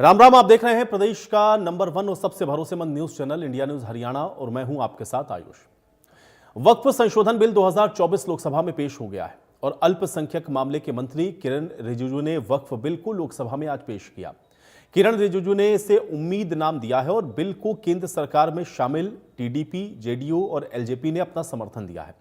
राम राम। आप देख रहे हैं प्रदेश का नंबर 1 और सबसे भरोसेमंद news channel India news Haryana और मैं हूं आपके साथ आयुष। वक्फ संशोधन बिल 2024 लोकसभा में पेश हो गया है और अल्पसंख्यक मामले के मंत्री किरण रिजिजू ने वक्फ बिल को लोकसभा में आज पेश किया। किरण रिजिजू ने इसे उम्मीद नाम दिया है और बिल को केंद्र सरकार में शामिल टीडीपी, जेडीयू और एलजेपी ने अपना समर्थन दिया है।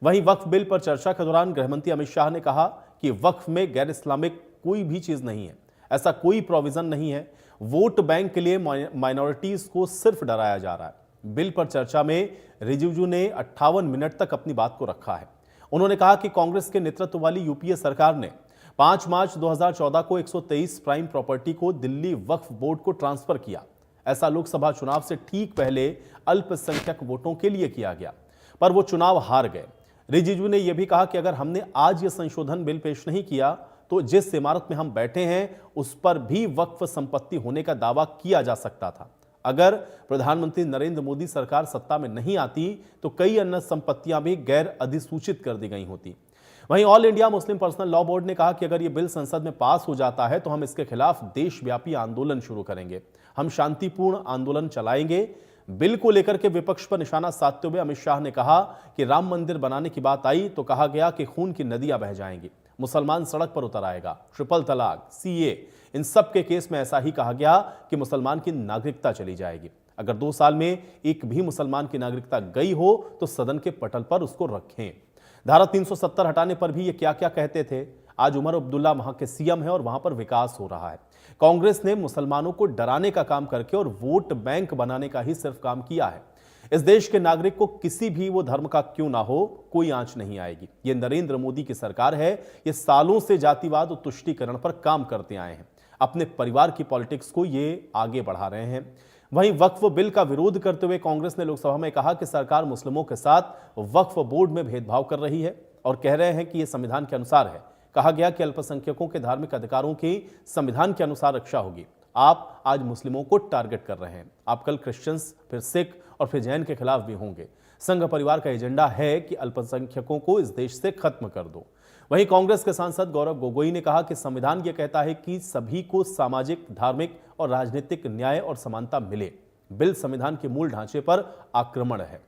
वहीं वक्फ बिल पर चर्चा के दौरान गृहमंत्री अमित शाह ने कहा कि वक्फ में गैर इस्लामिक कोई भी चीज नहीं है, ऐसा कोई प्रोविजन नहीं है। वोट बैंक के लिए माइनॉरिटीज को सिर्फ डराया जा रहा है। बिल पर चर्चा में रिजिजू ने 58 मिनट तक अपनी बात को रखा है। उन्होंने कहा कि कांग्रेस के नेतृत्व वाली यूपीए सरकार ने 5 मार्च 2014 को 123 प्राइम प्रॉपर्टी को दिल्ली वक्फ बोर्ड को ट्रांसफर किया। ऐसा लोकसभा चुनाव से ठीक पहले अल्पसंख्यक वोटों के लिए किया गया, पर वो चुनाव हार गए। रिजिजू ने यह भी कहा कि अगर हमने आज यह संशोधन बिल पेश नहीं किया तो जिस इमारत में हम बैठे हैं उस पर भी वक्फ संपत्ति होने का दावा किया जा सकता था। अगर प्रधानमंत्री नरेंद्र मोदी सरकार सत्ता में नहीं आती तो कई अन्य संपत्तियां भी गैर अधिसूचित कर दी गई होती। वहीं all India Muslim personal law board ने कहा कि अगर यह बिल संसद में पास हो जाता है तो हम इसके खिलाफ देशव्यापी आंदोलन शुरू करेंगे। हम शांतिपूर्ण आंदोलन चलाएंगे। बिल को लेकर के विपक्ष पर निशाना साधते हुए अमित शाह ने कहा कि राम मंदिर बनाने की बात आई तो कहा गया कि खून की नदियां बह जाएंगी, मुसलमान सड़क पर उतर आएगा। ट्रिपल तलाक, सीए, इन सब के केस में ऐसा ही कहा गया कि मुसलमान की नागरिकता चली जाएगी। अगर 2 साल में एक भी मुसलमान की नागरिकता गई हो तो सदन के पटल पर उसको रखें। धारा 370 हटाने पर भी ये क्या क्या कहते थे। आज उमर अब्दुल्ला वहां के सीएम है और वहां पर विकास हो रहा है। कांग्रेस ने मुसलमानों को डराने का काम करके और वोट बैंक बनाने का ही सिर्फ काम किया है। इस देश के नागरिक को किसी भी वो धर्म का क्यों ना हो कोई आंच नहीं आएगी। ये नरेंद्र मोदी की सरकार है। ये सालों से जातिवाद और तुष्टीकरण पर काम करते आए हैं। अपने परिवार की पॉलिटिक्स को ये आगे बढ़ा रहे हैं। वहीं वक्फ बिल का विरोध करते हुए कांग्रेस ने लोकसभा में कहा कि सरकार मुस्लिमों के साथ वक्फ बोर्ड में भेदभाव कर रही है और कह रहे हैं कि यह संविधान के अनुसार है। कहा गया कि अल्पसंख्यकों के धार्मिक अधिकारों की संविधान के अनुसार रक्षा होगी। आप आज मुस्लिमों को टारगेट कर रहे हैं, आप कल क्रिश्चियंस, फिर सिख और फिर जैन के खिलाफ भी होंगे। संघ परिवार का एजेंडा है कि अल्पसंख्यकों को इस देश से खत्म कर दो। वहीं कांग्रेस के सांसद गौरव गोगोई ने कहा कि संविधान यह कहता है कि सभी को सामाजिक, धार्मिक और राजनीतिक न्याय और समानता मिले। बिल संविधान के मूल ढांचे पर आक्रमण है।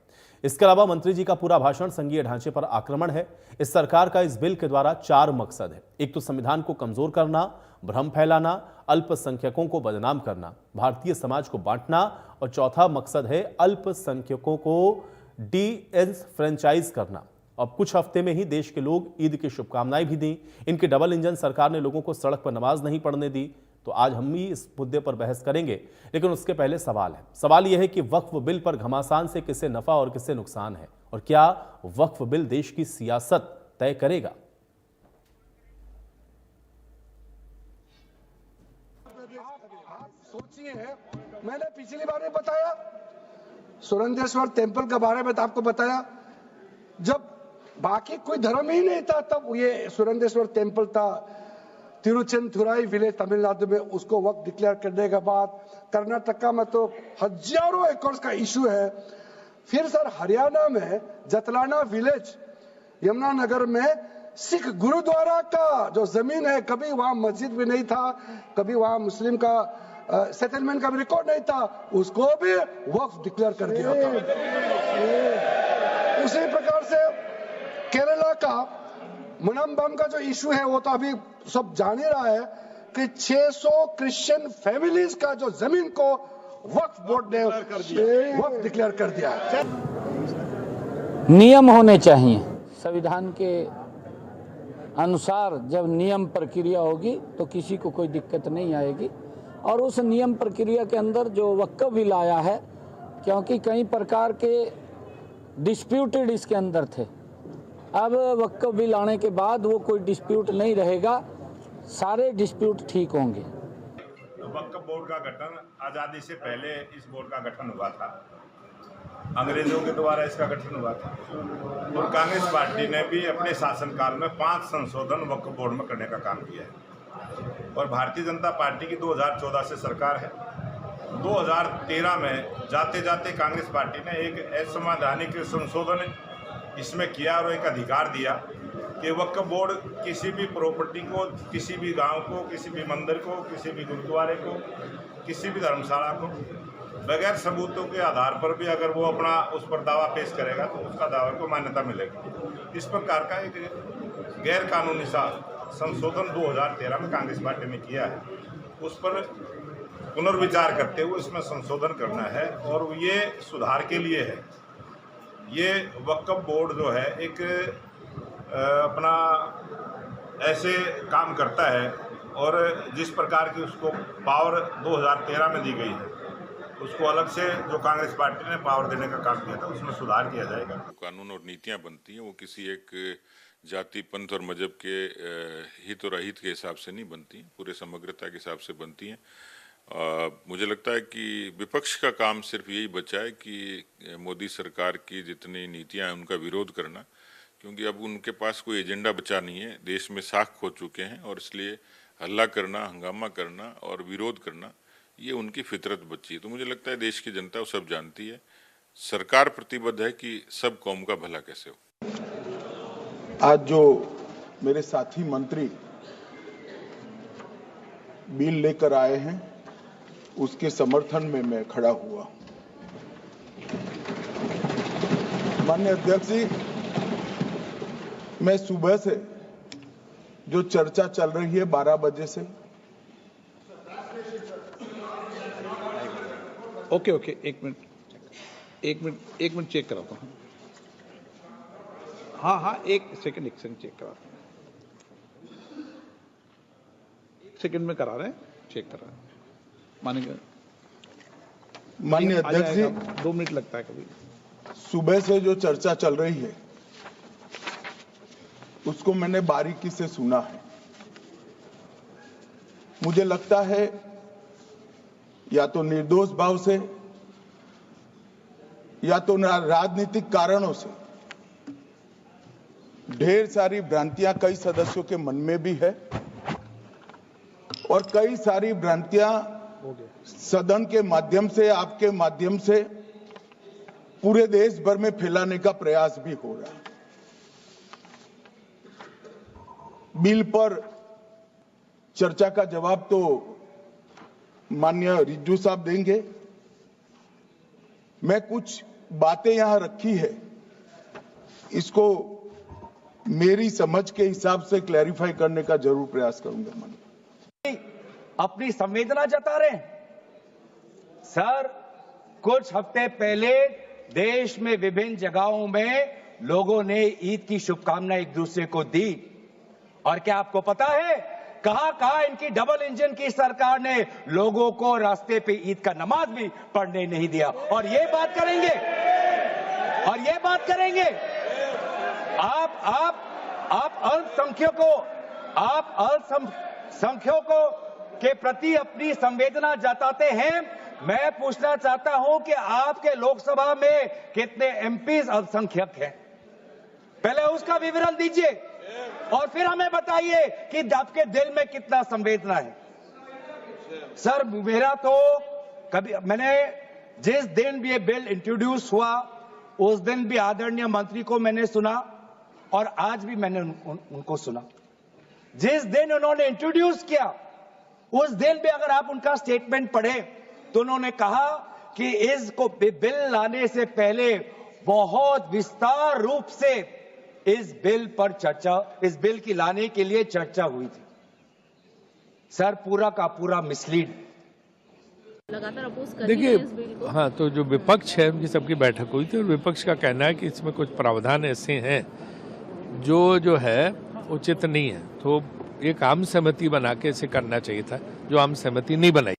इसके अलावा मंत्री जी का पूरा भाषण संघीय ढांचे पर आक्रमण है। इस सरकार का इस बिल के द्वारा 4 मकसद है। एक तो संविधान को कमजोर करना, भ्रम फैलाना, अल्पसंख्यकों को बदनाम करना, भारतीय समाज को बांटना और चौथा मकसद है अल्पसंख्यकों को डिफ्रेंचाइज करना। अब कुछ हफ्ते में ही देश के लोग ईद की शुभकामनाएं भी दी। इनकी डबल इंजन सरकार ने लोगों को सड़क पर नमाज नहीं पढ़ने दी। तो आज हम भी इस मुद्दे पर बहस करेंगे, लेकिन उसके पहले सवाल है। सवाल यह है कि वक्फ बिल पर घमासान से किसे नफा और किसे नुकसान है और क्या वक्फ बिल देश की सियासत तय करेगा। सोचिए, मैंने पिछली बार में बताया सुरेंद्रेश्वर टेम्पल के बारे में, तो आपको बताया जब बाकी कोई धर्म ही नहीं था तब ये सुरेंद्रेश्वर टेम्पल था। तिरुचेंथुराई विलेज तमिलनाडु में उसको वक्त डिक्लेयर करने के बाद कर्नाटका में तो हजारों एकड़ का इशू है। फिर सर हरियाणा में जतलाना विलेज यमुनानगर में सिख गुरुद्वारा का जो जमीन है, कभी वहां मस्जिद भी नहीं था, कभी वहां मुस्लिम का सेटलमेंट का भी रिकॉर्ड नहीं था, उसको भी वक्फ डिक्लेयर कर दिया था। उसी प्रकार से केरला का मुनम्बम का जो इशू है वो तो अभी सब जान ही रहा है कि 600 क्रिश्चियन फैमिलीज का जो जमीन को वक्फ बोर्ड ने वक्फ डिक्लेयर कर दिया है। नियम होने चाहिए। संविधान के अनुसार जब नियम प्रक्रिया होगी तो किसी को कोई दिक्कत नहीं आएगी। और उस नियम प्रक्रिया के अंदर जो वक्फ बिल आया है, क्योंकि कई प्रकार के डिस्प्यूटेड इसके अंदर थे, अब वक्फ बिल आने के बाद वो कोई डिस्प्यूट नहीं रहेगा, सारे डिस्प्यूट ठीक होंगे। वक्फ बोर्ड का गठन आज़ादी से पहले इस बोर्ड का गठन हुआ था, अंग्रेजों के द्वारा इसका गठन हुआ था और कांग्रेस पार्टी ने भी अपने शासनकाल में 5 संशोधन वक्फ बोर्ड में करने का काम किया है। और भारतीय जनता पार्टी की 2014 से सरकार है। 2013 में जाते जाते कांग्रेस पार्टी ने एक असंवैधानिक संशोधन इसमें किया और एक अधिकार दिया कि वक्फ बोर्ड किसी भी प्रॉपर्टी को, किसी भी गांव को, किसी भी मंदिर को, किसी भी गुरुद्वारे को, किसी भी धर्मशाला को बगैर सबूतों के आधार पर भी अगर वो अपना उस पर दावा पेश करेगा तो उसका दावे को मान्यता मिलेगी। इस प्रकार का एक गैर कानूनी सा संशोधन 2013 में कांग्रेस पार्टी ने किया है, उस पर पुनर्विचार करते हुए इसमें संशोधन करना है और ये सुधार के लिए है। ये वक्फ बोर्ड जो है एक अपना ऐसे काम करता है और जिस प्रकार की उसको पावर 2013 में दी गई है, उसको अलग से जो कांग्रेस पार्टी ने पावर देने का काम किया था उसमें सुधार किया जाएगा। कानून और नीतियां बनती हैं वो किसी एक जाति, पंथ और मजहब के हित और अहित के हिसाब से नहीं बनती हैं, पूरे समग्रता के हिसाब से बनती हैं। मुझे लगता है कि विपक्ष का काम सिर्फ यही बचा है कि मोदी सरकार की जितनी नीतियां हैं उनका विरोध करना, क्योंकि अब उनके पास कोई एजेंडा बचा नहीं है। देश में साख खो चुके हैं और इसलिए हल्ला करना, हंगामा करना और विरोध करना ये उनकी फितरत बची है। तो मुझे लगता है देश की जनता वो सब जानती है, सरकार प्रतिबद्ध है कि सब कौम का भला कैसे हो। आज जो मेरे साथी मंत्री बिल लेकर आए हैं उसके समर्थन में मैं खड़ा हुआ। माननीय अध्यक्ष जी, मैं सुबह से जो चर्चा चल रही है 12 बजे से, ओके एक मिनट चेक कराता हूँ। हाँ एक सेकंड चेक कराता हूँ। सेकंड में करा रहे हैं, चेक करा रहे हैं। माननीय अध्यक्ष जी, 2 मिनट लगता है कभी। सुबह से जो चर्चा चल रही है उसको मैंने बारीकी से सुना है। मुझे लगता है या तो निर्दोष भाव से या तो राजनीतिक कारणों से ढेर सारी भ्रांतियां कई सदस्यों के मन में भी है और कई सारी भ्रांतियां सदन के माध्यम से, आपके माध्यम से पूरे देश भर में फैलाने का प्रयास भी हो रहा है। बिल पर चर्चा का जवाब तो माननीय रिज्जू साहब देंगे। मैं कुछ बातें यहां रखी है, इसको मेरी समझ के हिसाब से क्लैरिफाई करने का जरूर प्रयास करूंगा। माननीय अपनी संवेदना जता रहे हैं। सर, कुछ हफ्ते पहले देश में विभिन्न जगहों में लोगों ने ईद की शुभकामनाएं एक दूसरे को दी और क्या आपको पता है कहां इनकी डबल इंजन की सरकार ने लोगों को रास्ते पे ईद का नमाज भी पढ़ने नहीं दिया। और ये बात करेंगे आप अल्पसंख्यकों के प्रति अपनी संवेदना जताते हैं। मैं पूछना चाहता हूं कि आपके लोकसभा में कितने एमपीज अल्पसंख्यक हैं? पहले उसका विवरण दीजिए और फिर हमें बताइए कि आपके दिल में कितना संवेदना है। सर, मेरा तो मैंने जिस दिन भी ये बिल इंट्रोड्यूस हुआ उस दिन भी आदरणीय मंत्री को मैंने सुना और आज भी मैंने उनको सुना। जिस दिन उन्होंने इंट्रोड्यूस किया उस दिन भी अगर आप उनका स्टेटमेंट पढ़े तो उन्होंने कहा कि इसको बिल लाने से पहले बहुत विस्तार रूप से इस बिल की लाने के लिए चर्चा हुई थी। सर, पूरा का पूरा मिसलीड। लगातार अपोज कर देखिए, इस बिल को। हाँ, तो जो विपक्ष है उनकी सबकी बैठक हुई थी और विपक्ष का कहना है कि इसमें कुछ प्रावधान ऐसे हैं जो है उचित नहीं है। तो एक आम सहमति बना के इसे करना चाहिए था, जो आम सहमति नहीं बनाई।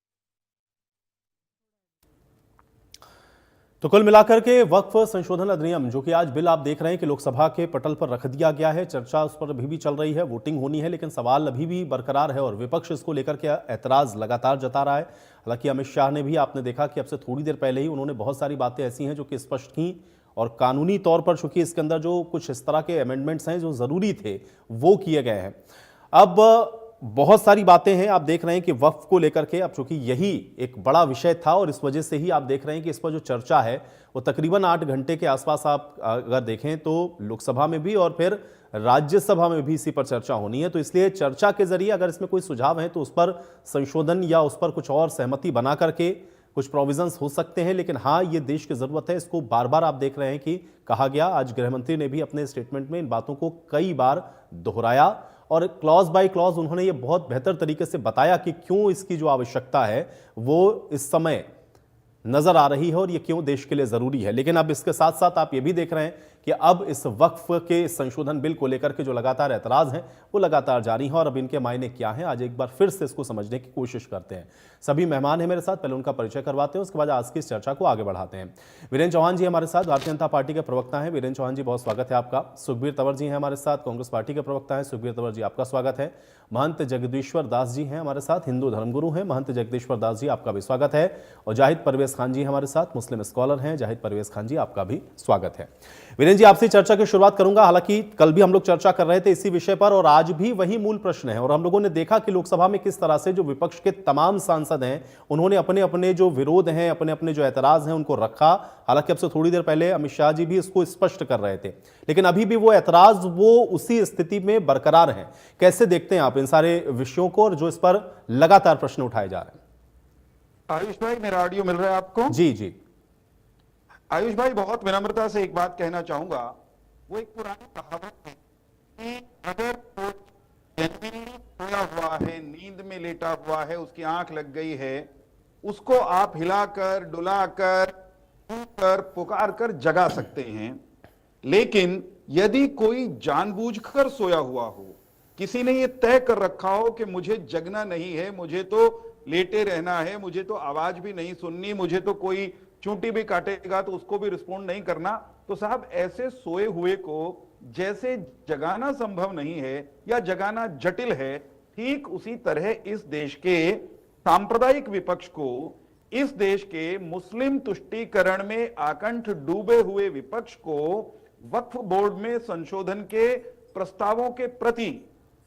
तो कुल मिलाकर के वक्फ संशोधन अधिनियम, जो कि आज बिल आप देख रहे हैं कि लोकसभा के पटल पर रख दिया गया है, चर्चा उस पर अभी भी चल रही है, वोटिंग होनी है, लेकिन सवाल अभी भी बरकरार है और विपक्ष इसको लेकर के ऐतराज लगातार जता रहा है। हालांकि अमित शाह ने भी, आपने देखा कि अब से थोड़ी देर पहले ही उन्होंने बहुत सारी बातें ऐसी हैं जो कि स्पष्ट की और कानूनी तौर पर चूंकि इसके अंदर जो कुछ इस तरह के अमेंडमेंट्स हैं जो जरूरी थे वो किए गए हैं। अब बहुत सारी बातें हैं, आप देख रहे हैं कि वक्फ को लेकर के, अब चूंकि यही एक बड़ा विषय था और इस वजह से ही आप देख रहे हैं कि इस पर जो चर्चा है वो तकरीबन 8 घंटे के आसपास आप अगर देखें तो लोकसभा में भी और फिर राज्यसभा में भी इसी पर चर्चा होनी है, तो इसलिए चर्चा के जरिए अगर इसमें कोई सुझाव है तो उस पर संशोधन या उस पर कुछ और सहमति बना करके कुछ प्रोविजंस हो सकते हैं। लेकिन हाँ, ये देश की जरूरत है, इसको बार बार आप देख रहे हैं कि कहा गया। आज गृहमंत्री ने भी अपने स्टेटमेंट में इन बातों को कई बार दोहराया और क्लॉज बाय क्लॉज उन्होंने ये बहुत बेहतर तरीके से बताया कि क्यों इसकी जो आवश्यकता है वो इस समय नजर आ रही है और ये क्यों देश के लिए जरूरी है। लेकिन अब इसके साथ साथ आप ये भी देख रहे हैं कि अब इस वक्फ के संशोधन बिल को लेकर के जो लगातार ऐतराज हैं वो लगातार जारी हैं और अब इनके मायने क्या हैं, आज एक बार फिर से इसको समझने की कोशिश करते हैं। सभी मेहमान हैं मेरे साथ, पहले उनका परिचय करवाते हैं, उसके बाद आज की इस चर्चा को आगे बढ़ाते हैं। वीरेंद्र चौहान जी हमारे साथ, भारतीय जनता पार्टी के प्रवक्ता हैं। वीरेंद्र चौहान जी, बहुत स्वागत है आपका। सुखबीर तंवर जी हैं हमारे साथ, कांग्रेस पार्टी के प्रवक्ता हैं। सुखबीर तंवर जी, आपका स्वागत है। महंत जगदीश्वर दास जी हैं हमारे साथ, हिंदू धर्मगुरु हैं। महंत जगदीश्वर दास जी, आपका भी स्वागत है। और जाहिद परवेज खान जी हमारे साथ, मुस्लिम स्कॉलर हैं। जाहिद परवेज खान जी, आपका भी स्वागत है। वीरेंद्र जी, आपसे चर्चा की शुरुआत करूंगा। हालांकि कल भी हम लोग चर्चा कर रहे थे इसी विषय पर और आज भी वही मूल प्रश्न है और हम लोगों ने देखा कि लोकसभा में किस तरह से जो विपक्ष के तमाम सांसद हैं उन्होंने अपने अपने जो विरोध हैं, अपने अपने जो ऐतराज हैं उनको रखा। हालांकि अब से थोड़ी देर पहले अमित शाह जी भी इसको स्पष्ट कर रहे थे, लेकिन अभी भी वो ऐतराज वो उसी स्थिति में बरकरार हैं। कैसे देखते हैं आप इन सारे विषयों को और जो इस पर लगातार प्रश्न उठाए जा रहे हैं? आयुष भाई, मेरा ऑडियो मिल रहा है आपको? जी जी। आयुष भाई, बहुत विनम्रता से एक बात कहना चाहूंगा। वो एक पुरानी कहावत है कि अगर कोई जेन्युइनली सोया हुआ है, नींद में लेटा हुआ है, उसकी आंख लग गई है, उसको आप हिलाकर, डुलाकर, छूकर, पुकार कर जगा सकते हैं। लेकिन यदि कोई जानबूझकर सोया हुआ हो, किसी ने ये तय कर रखा हो कि मुझे जगना नहीं है, मुझे तो लेटे रहना है, मुझे तो आवाज भी नहीं सुननी, मुझे तो कोई चूंटी भी काटेगा तो उसको भी रिस्पॉन्ड नहीं करना, तो साहब ऐसे सोए हुए को जैसे जगाना संभव नहीं है या जगाना जटिल है, ठीक उसी तरह इस देश के सांप्रदायिक विपक्ष को, इस देश के मुस्लिम तुष्टीकरण में आकंठ डूबे हुए विपक्ष को वक्फ बोर्ड में संशोधन के प्रस्तावों के प्रति,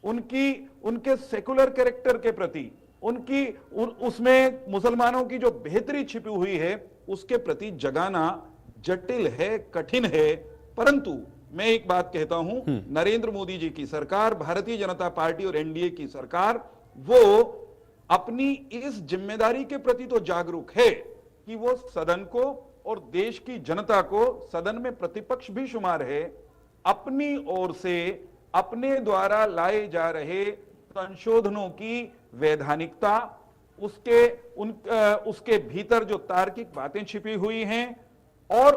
उनके सेकुलर कैरेक्टर के प्रति, उसमें मुसलमानों की जो बेहतरी छिपी हुई है उसके प्रति जगाना जटिल है, कठिन है। परंतु मैं एक बात कहता हूं, नरेंद्र मोदी जी की सरकार, भारतीय जनता पार्टी और एनडीए की सरकार, वो अपनी इस जिम्मेदारी के प्रति तो जागरूक है कि वो सदन को और देश की जनता को, सदन में प्रतिपक्ष भी शुमार है, अपनी ओर से अपने द्वारा लाए जा रहे संशोधनों की वैधानिकता, उसके भीतर जो तार्किक बातें छिपी हुई हैं और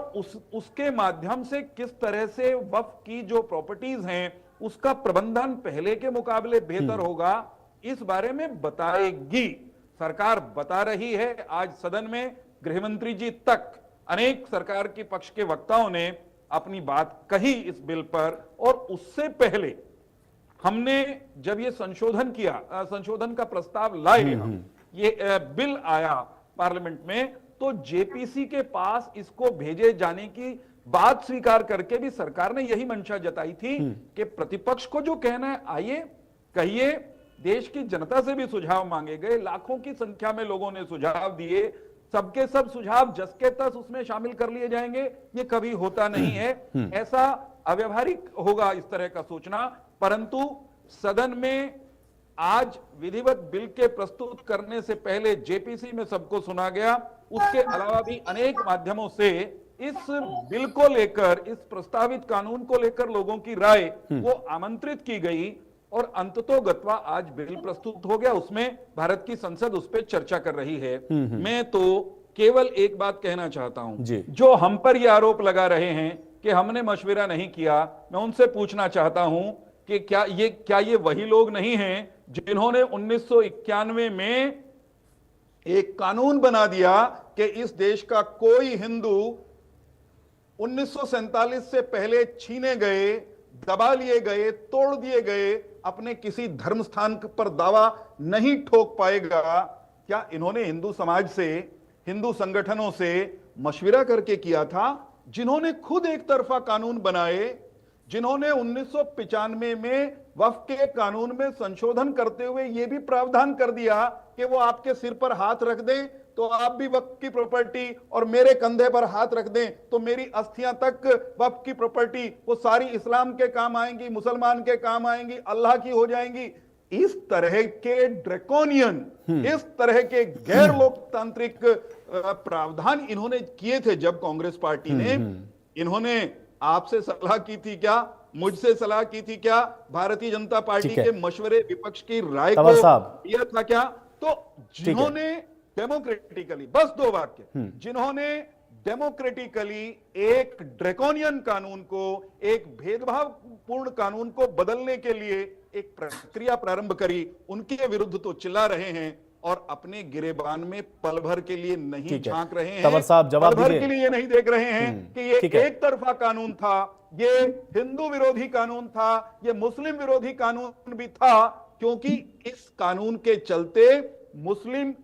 उसके माध्यम से किस तरह से वक्फ की जो प्रॉपर्टीज हैं उसका प्रबंधन पहले के मुकाबले बेहतर होगा, इस बारे में बताएगी। सरकार बता रही है। आज सदन में गृहमंत्री जी तक, अनेक सरकार के पक्ष के वक्ताओं ने अपनी बात कही इस बिल पर। और उससे पहले हमने जब ये संशोधन किया, संशोधन का प्रस्ताव लाए हम, ये बिल आया पार्लियामेंट में, तो जेपीसी के पास इसको भेजे जाने की बात स्वीकार करके भी सरकार ने यही मंशा जताई थी कि प्रतिपक्ष को जो कहना है आइए कहिए। देश की जनता से भी सुझाव मांगे गए, लाखों की संख्या में लोगों ने सुझाव दिए, सबके सब सुझाव जस के तस उसमें शामिल कर लिए जाएंगे, ये कभी होता नहीं है। ऐसा अव्यावहारिक होगा इस तरह का सोचना। परंतु सदन में आज विधिवत बिल के प्रस्तुत करने से पहले जेपीसी में सबको सुना गया, उसके अलावा भी अनेक माध्यमों से इस बिल को लेकर, इस प्रस्तावित कानून को लेकर लोगों की राय वो आमंत्रित की गई और अंततोगत्वा आज बिल प्रस्तुत हो गया। उसमें भारत की संसद उस पर चर्चा कर रही है। मैं तो केवल एक बात कहना चाहता हूं, जो हम पर ये आरोप लगा रहे हैं कि हमने मशविरा नहीं किया, मैं उनसे पूछना चाहता हूं कि क्या ये वही लोग नहीं हैं जिन्होंने 1991 में एक कानून बना दिया कि इस देश का कोई हिंदू 1947 से पहले छीने गए, दबा लिए गए, तोड़ दिए गए अपने किसी धर्म स्थान पर दावा नहीं ठोक पाएगा? क्या इन्होंने हिंदू समाज से, हिंदू संगठनों से मशविरा करके किया था, जिन्होंने खुद एक तरफा कानून बनाए, जिन्होंने 1995 में वक्फ के कानून में संशोधन करते हुए यह भी प्रावधान कर दिया कि वो आपके सिर पर हाथ रख दें तो आप भी वक्फ की प्रॉपर्टी, और मेरे कंधे पर हाथ रख दें तो मेरी अस्थियां तक वक्फ की प्रॉपर्टी, वो सारी इस्लाम के काम आएंगी, मुसलमान के काम आएंगी, अल्लाह की हो जाएंगी। इस तरह के ड्रैकोनियन, इस तरह के गैर लोकतांत्रिक प्रावधान इन्होंने किए थे जब कांग्रेस पार्टी ने। इन्होंने आपसे सलाह की थी क्या, मुझसे सलाह की थी क्या, भारतीय जनता पार्टी के मशवरे, विपक्ष की राय को दिया था क्या? तो जिन्होंने डेमोक्रेटिकली, बस 2 वाक्य, जिन्होंने डेमोक्रेटिकली एक ड्रैकोनियन कानून को, एक भेदभावपूर्ण कानून को बदलने के लिए एक प्रक्रिया प्रारंभ करी, उनके विरुद्ध तो चिल्ला रहे हैं और अपने गिरेबान में पल भर के लिए नहीं झांक रहे हैं, पल भर के लिए नहीं देख रहे हैं कि ये एक तरफा कानून था, ये हिंदू विरोधी कानून था, ये मुस्लिम विरोधी कानून भी था, क्योंकि इस कानून के चलते मुस्लिम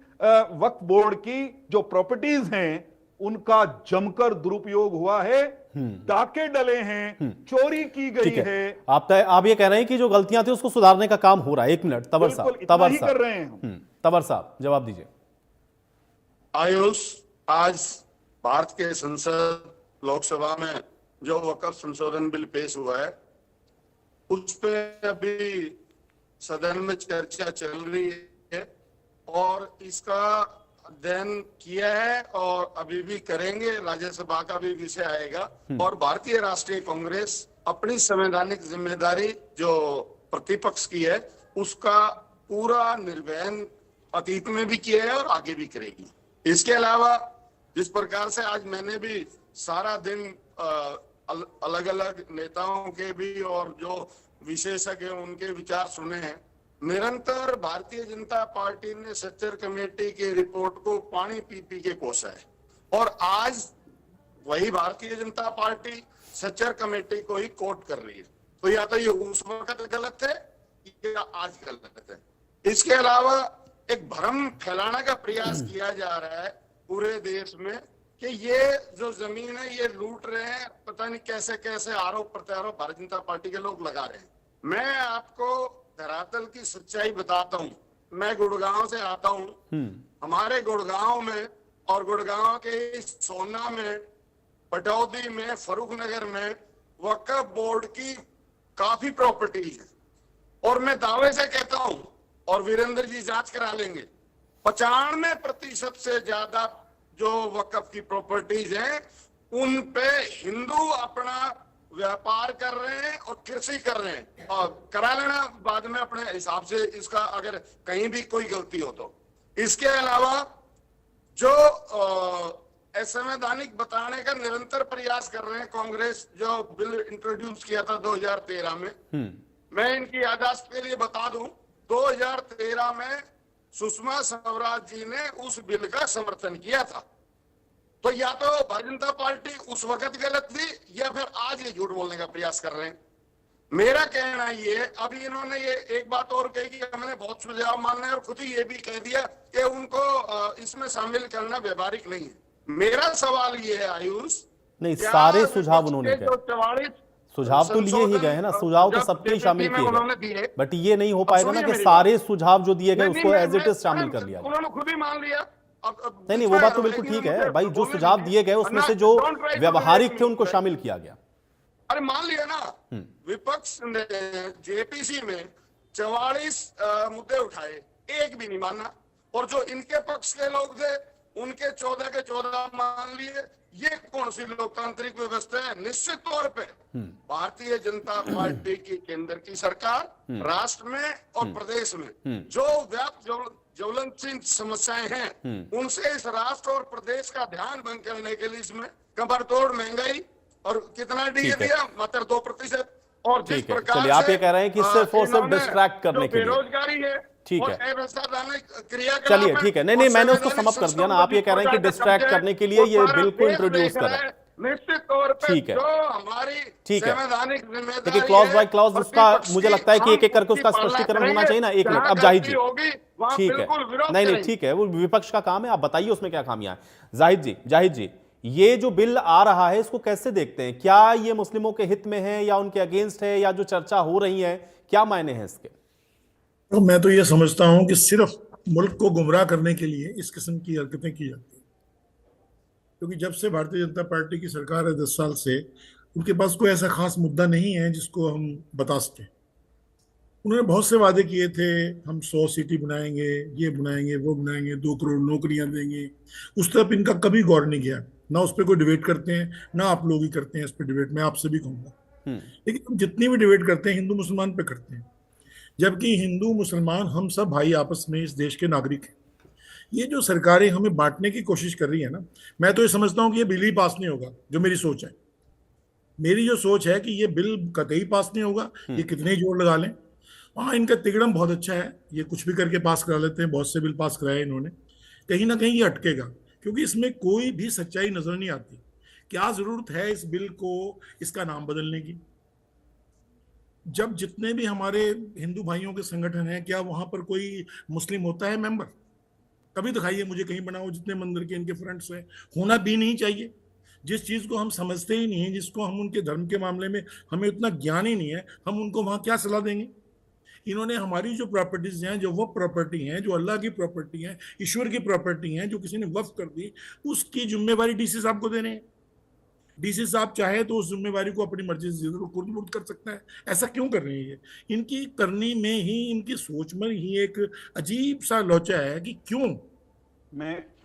वक्फ बोर्ड की जो प्रॉपर्टीज हैं उनका जमकर दुरुपयोग हुआ है, डाके डले हैं, चोरी की गई है। आप ये कह रहे हैं कि जो गलतियां थी उसको सुधारने का काम हो रहा है। 1 मिनट, तंवर साहब, तंवर साहब जवाब दीजिए। आयुष, आज भारत के संसद लोकसभा में जो वक्फ संशोधन बिल पेश हुआ है उस पर अभी सदन में चर्चा चल रही है और इसका अध्ययन किया है और अभी भी करेंगे, राज्यसभा का भी विषय आएगा। और भारतीय राष्ट्रीय कांग्रेस अपनी संवैधानिक जिम्मेदारी जो प्रतिपक्ष की है उसका पूरा निर्वहन अतीत में भी किया है और आगे भी करेगी। इसके अलावा जिस प्रकार से आज मैंने भी सारा दिन अलग अलग नेताओं के भी और जो विशेषज्ञ उनके विचार सुने हैं, निरंतर भारतीय जनता पार्टी ने सच्चर कमेटी की रिपोर्ट को पानी पी पी के कोसा है और आज वही भारतीय जनता पार्टी सच्चर कमेटी को ही कोट कर रही है। तो या तो ये उस वक्त गलत है या आज गलत है। इसके अलावा एक भ्रम फैलाने का प्रयास किया जा रहा है पूरे देश में कि ये जो जमीन है ये लूट रहे हैं, पता नहीं कैसे कैसे आरोप प्रत्यारोप भारतीय जनता पार्टी के लोग लगा रहे हैं। मैं आपको धरातल की सच्चाई बताता हूँ। मैं गुड़गांव से आता हूँ। हमारे गुड़गांव में और गुड़गांव के सोना में, पटौदी में, फरूख नगर में वक्फ बोर्ड की काफी प्रॉपर्टी है और मैं दावे से कहता हूँ और वीरेंद्र जी जांच करा लेंगे, 95% से ज्यादा जो वक्फ की प्रॉपर्टीज हैं उन पे हिंदू अपना व्यापार कर रहे हैं और कृषि कर रहे हैं। और करा लेना बाद में अपने हिसाब से इसका अगर कहीं भी कोई गलती हो तो। इसके अलावा जो असंवैधानिक बताने का निरंतर प्रयास कर रहे हैं कांग्रेस, जो बिल इंट्रोड्यूस किया था 2013 में, मैं इनकी याददाश्त के लिए बता दूं 2013 में सुषमा स्वराज जी ने उस बिल का समर्थन किया था। तो या तो भारतीय जनता पार्टी उस वक्त गलत थी या फिर आज ये झूठ बोलने का प्रयास कर रहे हैं। मेरा कहना ये, अभी इन्होंने ये एक बात और कही कि हमने बहुत सुझाव माने और खुद ही ये भी कह दिया कि उनको इसमें शामिल करना व्यवहारिक नहीं है। मेरा सवाल ये है आयुष, नहीं सारे सुझाव उन्होंने कहे, सुझाव तो लिए ही गए हैं ना, सुझाव तो सबके शामिल किए गए, बट ये नहीं हो पाएगा ना कि सारे सुझाव जो दिए गए उसको एज इट इज शामिल कर लिया। उन्होंने खुद ही मान लिया। नहीं वो बात तो बिल्कुल ठीक है भाई, जो सुझाव दिए गए उसमें से जो व्यवहारिक थे उनको शामिल किया गया। अरे मान लिया ना, विपक्ष ने जेपीसी में 44 मुद्दे उठाए, एक भी नहीं माना, और जो इनके पक्ष के लोग थे उनके 14 के 14 मान लिए। ये कौन सी लोकतांत्रिक व्यवस्था है? निश्चित तौर पे भारतीय जनता पार्टी की केंद्र की सरकार राष्ट्र में और प्रदेश में जो व्याप्त ज्वलनशील समस्याएं हैं उनसे इस राष्ट्र और प्रदेश का ध्यान भंग करने के लिए इसमें कमर तोड़ महंगाई और कितना डीए दिया, मात्र 2%। और जिस प्रकार चलिए आप ये कह रहे हैं कि सिर्फ और सिर्फ डिस्ट्रैक्ट करने के लिए बेरोजगारी है, ठीक है, क्रियाकलाप, चलिए ठीक है, नहीं मैंने उसको समाप्त कर दिया ना। आप ये कह रहे हैं कि डिस्ट्रैक्ट करने के लिए ये बिल्कुल इंट्रोड्यूस करें, निश्चित तौर पे ठीक है, जो हमारी संवैधानिक जिम्मेदारी, देखिए क्लॉज बाय क्लॉज उसका मुझे लगता है कि एक एक करके उसका स्पष्टीकरण होना चाहिए ना। 1 मिनट, अब जाहिद जी, ठीक है, नहीं ठीक है, वो विपक्ष का काम है, आप बताइए उसमें क्या खामियां हैं। जाहिद जी, ये जो बिल आ रहा है इसको कैसे देखते हैं? क्या ये मुस्लिमों के हित में है या उनके अगेंस्ट है, या जो चर्चा हो रही है क्या मायने हैं इसके? तो मैं तो ये समझता हूं कि सिर्फ मुल्क को गुमराह करने के लिए इस किस्म की हरकतें की जाती हैं। क्योंकि जब से भारतीय जनता पार्टी की सरकार है 10 साल से, उनके पास कोई ऐसा खास मुद्दा नहीं है जिसको हम बता सकें। उन्होंने बहुत से वादे किए थे, हम 100 सिटी बनाएंगे, ये बनाएंगे, वो बनाएंगे, 2 करोड़ नौकरियां देंगे। उस तरफ इनका कभी गौर नहीं गया, ना उस पर कोई डिबेट करते हैं, ना आप लोग ही करते हैं इस पर डिबेट। मैं आपसे भी कहूंगा, लेकिन हम जितनी भी डिबेट करते हैं हिंदू मुसलमान पे करते हैं, जबकि हिंदू मुसलमान हम सब भाई आपस में इस देश के नागरिक हैं। ये जो सरकारें हमें बांटने की कोशिश कर रही है ना, मैं तो ये समझता हूँ कि ये बिल ही पास नहीं होगा। जो मेरी सोच है, मेरी जो सोच है कि ये बिल कतई पास नहीं होगा, ये कितने ही जोर लगा लें। हाँ, इनका तिगड़म बहुत अच्छा है, ये कुछ भी करके पास करा लेते हैं। बहुत से बिल पास कराए इन्होंने, कहीं ना कहीं ये अटकेगा, क्योंकि इसमें कोई भी सच्चाई नजर नहीं आती। क्या जरूरत है इस बिल को इसका नाम बदलने की? जब जितने भी हमारे हिंदू भाइयों के संगठन हैं, क्या वहां पर कोई मुस्लिम होता है मेंबर? कभी दिखाइए मुझे कहीं बनाओ जितने मंदिर के इनके फ्रंट्स हैं। होना भी नहीं चाहिए। जिस चीज को हम समझते ही नहीं है, जिसको हम उनके धर्म के मामले में हमें उतना ज्ञान ही नहीं है, हम उनको वहां क्या सलाह देंगे? इन्होंने हमारी जो प्रॉपर्टीज हैं, जो वक्फ प्रॉपर्टी हैं, जो अल्लाह की प्रॉपर्टी हैं, ईश्वर की प्रॉपर्टी हैं, जो किसी ने वक्फ कर दी, उसकी जिम्मेवारी डीसी साहब को देने हैं। डीसी साहब चाहे तो उस जिम्मेवारी को अपनी मर्जी से कुर्द कर सकता है। ऐसा क्यों कर रहे हैं ये? इनकी करनी में ही, इनकी सोच में ही एक अजीब सा लोचा है कि क्यों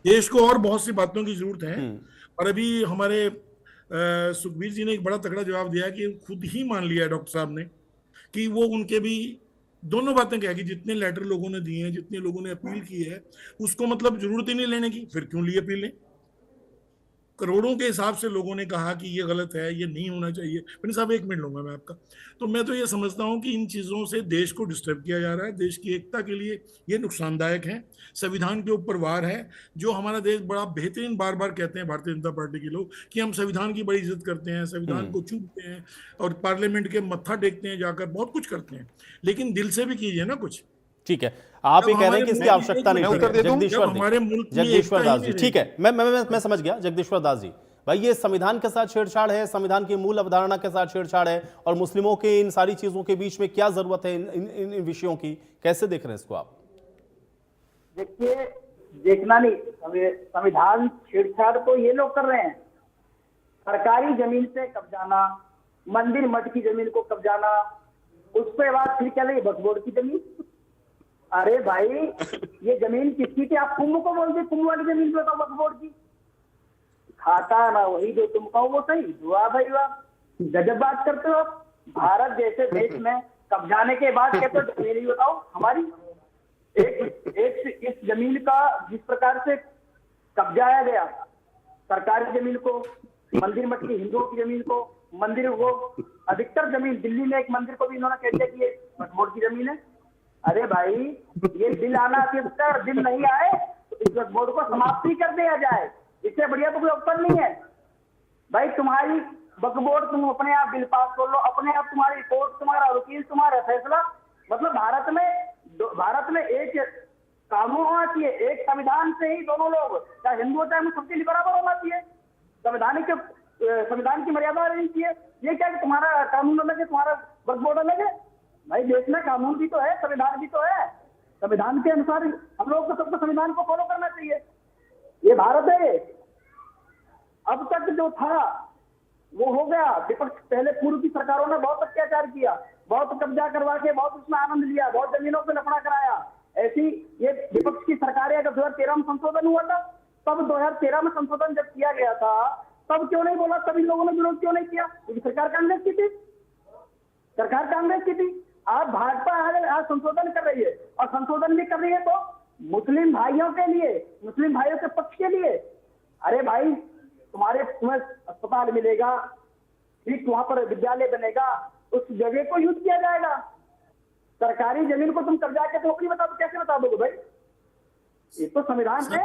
देश को और बहुत सी बातों की जरूरत है। और अभी हमारे सुखबीर जी ने एक बड़ा तगड़ा जवाब दिया कि खुद ही मान लिया है डॉक्टर साहब ने कि वो उनके भी दोनों बातें क्या कि जितने लेटर लोगों ने दिए हैं, जितने लोगों ने अपील की है, उसको मतलब जरूरत ही नहीं लेने की, फिर क्यों लिए अपील लें? करोड़ों के हिसाब से लोगों ने कहा कि ये गलत है, ये नहीं होना चाहिए। फिर साहब 1 मिनट लूंगा मैं आपका। तो मैं तो ये समझता हूं कि इन चीज़ों से देश को डिस्टर्ब किया जा रहा है। देश की एकता के लिए ये नुकसानदायक है, संविधान के ऊपर वार है। जो हमारा देश बड़ा बेहतरीन, बार बार कहते हैं भारतीय जनता पार्टी के लोग कि हम संविधान की बड़ी इज्जत करते हैं, संविधान को चूमते हैं और पार्लियामेंट के मत्था टेकते हैं जाकर, बहुत कुछ करते हैं, लेकिन दिल से भी कीजिए ना कुछ। ठीक है, आप ये कह रहे हैं कि इसकी आवश्यकता नहीं थी। जगदीश्वर दास जी, ठीक है, मैं समझ गया। जगदीश्वर दास जी, भाई ये संविधान के साथ छेड़छाड़ है, संविधान की मूल अवधारणा के साथ छेड़छाड़ है, और मुस्लिमों के इन सारी चीजों के बीच में क्या जरूरत है इन विषयों की? कैसे देख रहे हैं इसको आप? देखिए, देखना नहीं, संविधान छेड़छाड़ तो ये लोग कर रहे हैं। सरकारी जमीन से कब्जाना, मंदिर मठ की जमीन को कब्जाना, उसके बाद फिर क्या लगी वक्फ बोर्ड की जमीन। अरे भाई, ये जमीन किसकी थी? आप कुंभ को बोलते, कुंभ वाली जमीन बताओ वक्फ बोर्ड की। खाता ना वही जो तुम कहो वो सही। वाह भाई वाह, गजब बात करते हो। भारत जैसे देश में कब्जाने के बाद कहते हो जमीन बताओ हमारी। एक इस जमीन का जिस प्रकार से कब्जाया गया, सरकारी जमीन को, मंदिर मठ की हिंदुओं की जमीन को, मंदिर वो अधिकतर जमीन, दिल्ली में एक मंदिर को भी इन्होंने कह दिया कि ये वक्फ बोर्ड की जमीन है। अरे भाई, ये बिल आना चाहिए, बिल नहीं आए तो इस वक्फ बोर्ड को समाप्त ही कर दिया जाए। इससे बढ़िया तो कोई उत्तर नहीं है भाई। तुम्हारी वक्फ बोर्ड, तुम अपने आप बिल पास कर लो, अपने आप तुम्हारी कोर्ट, तुम्हारा वकील, तुम्हारा फैसला। मतलब भारत में एक कानून होना चाहिए, एक संविधान से ही दोनों लोग, चाहे हिंदू हो चाहे मुस्लिम, सबके लिए बराबर होना चाहिए। संविधान की मर्यादा रहनी चाहिए। ये क्या कि तुम्हारा कानून अलग है, तुम्हारा वक्फ बोर्ड अलग है? भाई, देश में कानून भी तो है, संविधान भी तो है। संविधान के अनुसार हम लोग को सबको संविधान को फॉलो करना चाहिए। ये भारत है। अब तक जो था वो हो गया। विपक्ष, पहले पूर्व की सरकारों ने बहुत अत्याचार किया, बहुत कब्जा करवा के बहुत उसमें आनंद लिया, बहुत जमीनों पे लफड़ा कराया। ऐसी ये विपक्ष की सरकारें, अगर 2013 में संशोधन हुआ था, तब 2013 में संशोधन जब किया गया था, तब क्यों नहीं बोला? तब इन लोगों ने विरोध क्यों नहीं किया? क्योंकि सरकार कांग्रेस की थी, सरकार कांग्रेस की थी। आज भाजपा आज संशोधन कर रही है, और संशोधन भी कर रही है तो मुस्लिम भाइयों के लिए, मुस्लिम भाइयों के पक्ष के लिए। अरे भाई, तुम्हें अस्पताल मिलेगा, ठीक वहां पर विद्यालय बनेगा, उस जगह को यूज किया जाएगा। सरकारी जमीन को तुम कब्जा के तो बता दो, कैसे बता दोगे भाई? ये तो संविधान है।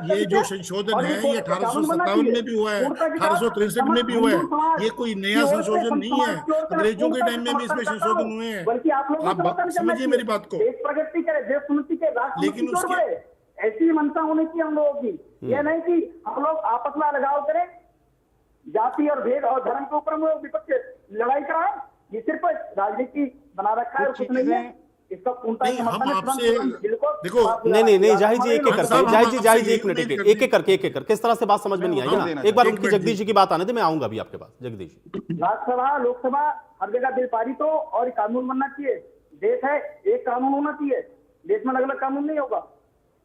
ये जो संशोधन है, ये 1857 में भी हुआ है, 1863 में भी हुआ है। ये कोई नया संशोधन नहीं है, अंग्रेजों के टाइम में भी इसमें संशोधन हुए हैं। बल्कि आप लोग समझिए मेरी बात को। देश प्रगति करे, देश उन्नति के, लेकिन ऐसी मंशा होनी चाहिए हम लोगों की। यह नहीं कि हम लोग आपस में अलगाव करें, जाति और भेद और धर्म के ऊपर विपक्ष लड़ाई कराए। ये सिर्फ राजनीति बना रखा है, कुछ नहीं है। इसका पूर्णतः नहीं, हम समर्थन है। आपसे तुरंत बिल को देखो, पास नहीं नहीं नहीं जाहिद जी एक एक साहब, करके हम जाहिद जी आपसे जाहिद जी एक एक मिनट मिनट एक एक करके एक एक करके किस तरह से बात समझ में नहीं आई ना। एक बार एक उनकी मिनट जगदीश जी की बात आने दे, मैं आऊंगा अभी आपके पास। जगदीश जी राज्यसभा लोकसभा हर जगह बिल पारित हो और कानून बनना चाहिए। देश है, एक कानून होना चाहिए, देश में अलग अलग कानून नहीं होगा,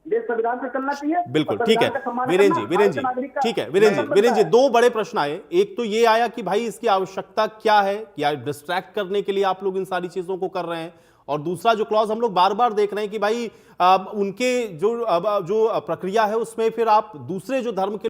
देश संविधान से चलना चाहिए। बिल्कुल और ठीक है संविधान का सम्मान वीरेन करना जी वीरेन भारत जी के नागरिक का ठीक है वीरेन जी कर्तव्य वीरेन जी बनता है। दो बड़े प्रश्न आए। एक तो ये आया कि भाई इसकी आवश्यकता क्या है, क्या डिस्ट्रैक्ट करने के लिए आप लोग इन सारी चीजों को कर रहे हैं, और दूसरा जो क्लॉज हम लोग बार बार देख रहे हैं कि भाई उनके जो प्रक्रिया है उसमें फिर आप दूसरे जो धर्म के